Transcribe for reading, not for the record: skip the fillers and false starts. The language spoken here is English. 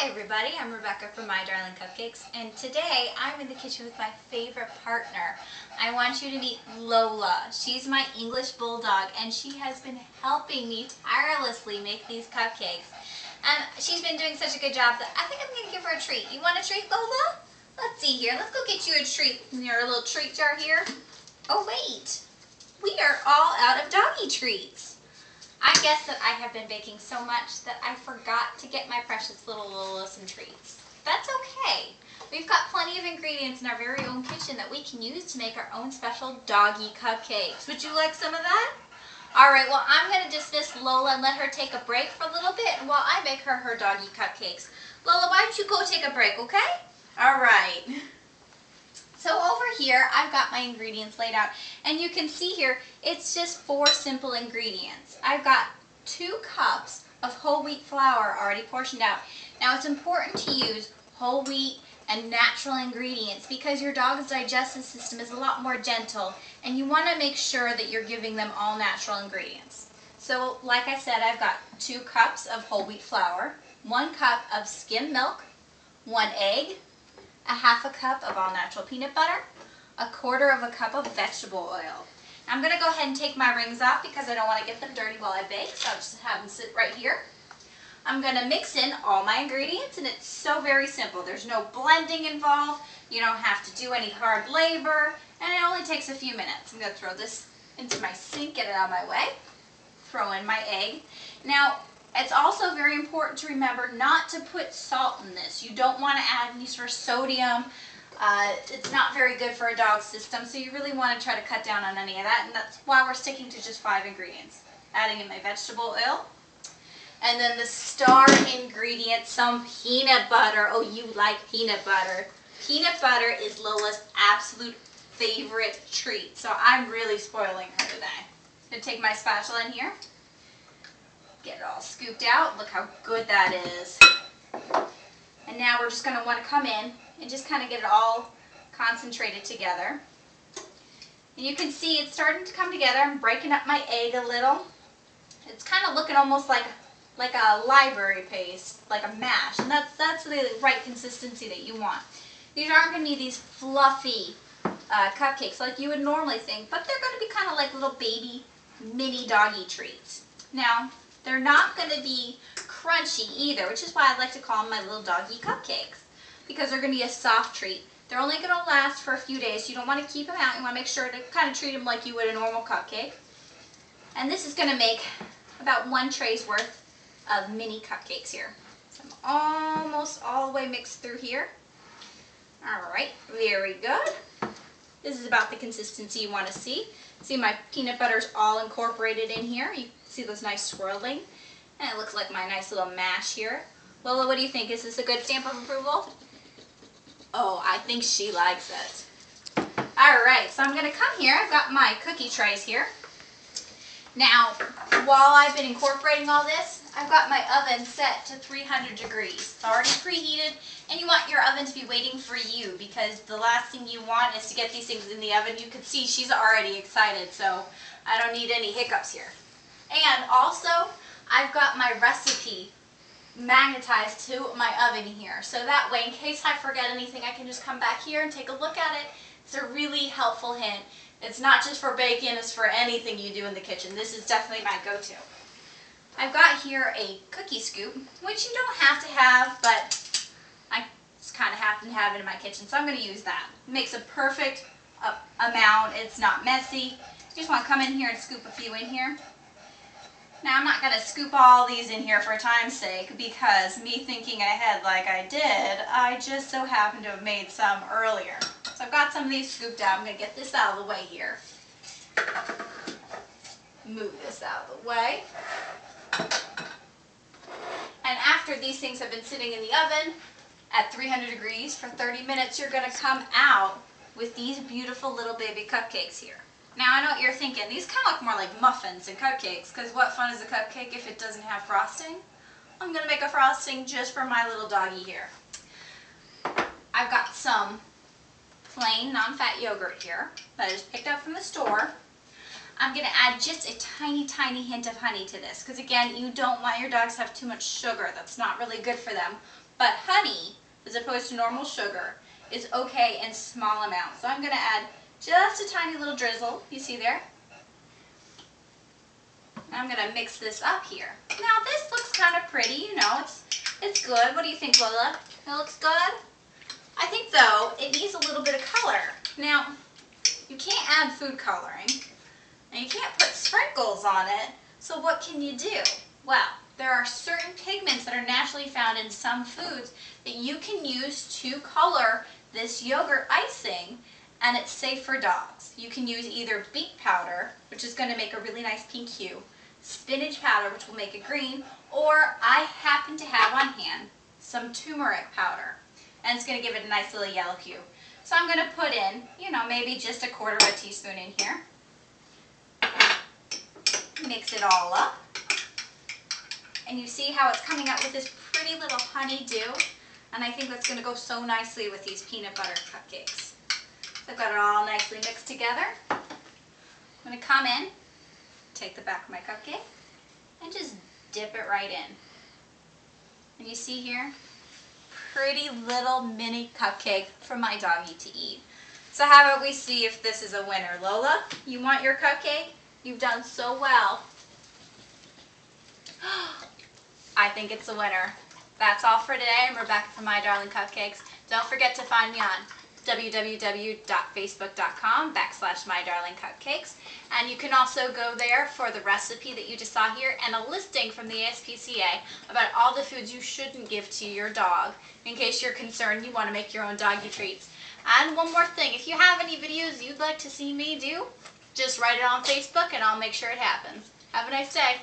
Hi everybody, I'm Rebecca from My Darling Cupcakes, and today I'm in the kitchen with my favorite partner. I want you to meet Lola. She's my English bulldog and she has been helping me tirelessly make these cupcakes. And she's been doing such a good job that I think I'm going to give her a treat. You want a treat, Lola? Let's see here. Let's go get you a treat in your little treat jar here. Oh wait, we are all out of doggy treats. I guess that I have been baking so much that I forgot to get my precious little Lola some treats. That's okay. We've got plenty of ingredients in our very own kitchen that we can use to make our own special doggy cupcakes. Would you like some of that? Alright, well I'm going to dismiss Lola and let her take a break for a little bit while I make her doggy cupcakes. Lola, why don't you go take a break, okay? Alright. So over here, I've got my ingredients laid out, and you can see here, it's just 4 simple ingredients. I've got 2 cups of whole wheat flour already portioned out. Now it's important to use whole wheat and natural ingredients because your dog's digestive system is a lot more gentle, and you want to make sure that you're giving them all natural ingredients. So like I said, I've got 2 cups of whole wheat flour, 1 cup of skim milk, 1 egg, a half a cup of all-natural peanut butter, a quarter of a cup of vegetable oil. I'm going to go ahead and take my rings off because I don't want to get them dirty while I bake, so I'll just have them sit right here. I'm going to mix in all my ingredients, and it's so very simple. There's no blending involved, you don't have to do any hard labor, and it only takes a few minutes. I'm going to throw this into my sink, get it out of my way, throw in my egg. Now, it's also very important to remember not to put salt in this. You don't want to add any sort of sodium. It's not very good for a dog's system, so you really want to try to cut down on any of that, and that's why we're sticking to just 5 ingredients. Adding in my vegetable oil, and then the star ingredient, some peanut butter. Oh, you like peanut butter. Peanut butter is Lola's absolute favorite treat, so I'm really spoiling her today. I'm going to take my spatula in here. Get it all scooped out. Look how good that is. And now we're just going to want to come in and just kind of get it all concentrated together. And you can see it's starting to come together. I'm breaking up my egg a little. It's kind of looking almost like a library paste, like a mash. And that's the right consistency that you want. These aren't going to be these fluffy cupcakes like you would normally think, but they're going to be kind of like little baby mini doggy treats. Now, they're not going to be crunchy either, which is why I like to call them my little doggy cupcakes, because they're going to be a soft treat. They're only going to last for a few days. You don't want to keep them out. You want to make sure to kind of treat them like you would a normal cupcake. And this is going to make about 1 tray's worth of mini cupcakes here. So I'm almost all the way mixed through here. All right, very good. This is about the consistency you want to see. See, my peanut butter's all incorporated in here. You see those nice swirling, and it looks like my nice little mash here. Lola, what do you think? Is this a good stamp of approval? Oh, I think she likes it. Alright, so I'm going to come here. I've got my cookie trays here. Now, while I've been incorporating all this, I've got my oven set to 300 degrees. It's already preheated, and you want your oven to be waiting for you because the last thing you want is to get these things in the oven. You can see she's already excited, so I don't need any hiccups here. And also, I've got my recipe magnetized to my oven here. So that way, in case I forget anything, I can just come back here and take a look at it. It's a really helpful hint. It's not just for baking, it's for anything you do in the kitchen. This is definitely my go-to. I've got here a cookie scoop, which you don't have to have, but I just kind of happen to have it in my kitchen, so I'm going to use that. It makes a perfect amount. It's not messy. You just want to come in here and scoop a few in here. Now, I'm not going to scoop all these in here for time's sake because me thinking ahead like I did, I just so happened to have made some earlier. So I've got some of these scooped out. I'm going to get this out of the way here. Move this out of the way. And after these things have been sitting in the oven at 300 degrees for 30 minutes, you're going to come out with these beautiful little baby cupcakes here. Now, I know what you're thinking. These kind of look more like muffins than cupcakes, because what fun is a cupcake if it doesn't have frosting? I'm going to make a frosting just for my little doggy here. I've got some plain non-fat yogurt here that I just picked up from the store. I'm going to add just a tiny, tiny hint of honey to this, because again, you don't want your dogs to have too much sugar. That's not really good for them. But honey, as opposed to normal sugar, is okay in small amounts. So I'm going to add just a tiny little drizzle, you see there? I'm going to mix this up here. Now this looks kind of pretty, you know, it's good. What do you think, Lola? It looks good? I think though, it needs a little bit of color. Now, you can't add food coloring, and you can't put sprinkles on it, so what can you do? Well, there are certain pigments that are naturally found in some foods that you can use to color this yogurt icing, and it's safe for dogs. You can use either beet powder, which is going to make a really nice pink hue, spinach powder, which will make it green, or I happen to have on hand some turmeric powder, and it's going to give it a nice little yellow hue. So I'm going to put in, you know, maybe just a quarter of a teaspoon in here. Mix it all up. And you see how it's coming out with this pretty little honey-dew? And I think that's going to go so nicely with these peanut butter cupcakes. So I've got it all nicely mixed together. I'm going to come in, take the back of my cupcake, and just dip it right in. And you see here? Pretty little mini cupcake for my doggy to eat. So how about we see if this is a winner? Lola, you want your cupcake? You've done so well. I think it's a winner. That's all for today. I'm Rebecca from My Darling Cupcakes. Don't forget to find me on www.facebook.com/MyDarlingCupcakes. And you can also go there for the recipe that you just saw here and a listing from the ASPCA about all the foods you shouldn't give to your dog in case you're concerned you want to make your own doggy treats. And one more thing, if you have any videos you'd like to see me do, just write it on Facebook and I'll make sure it happens. Have a nice day.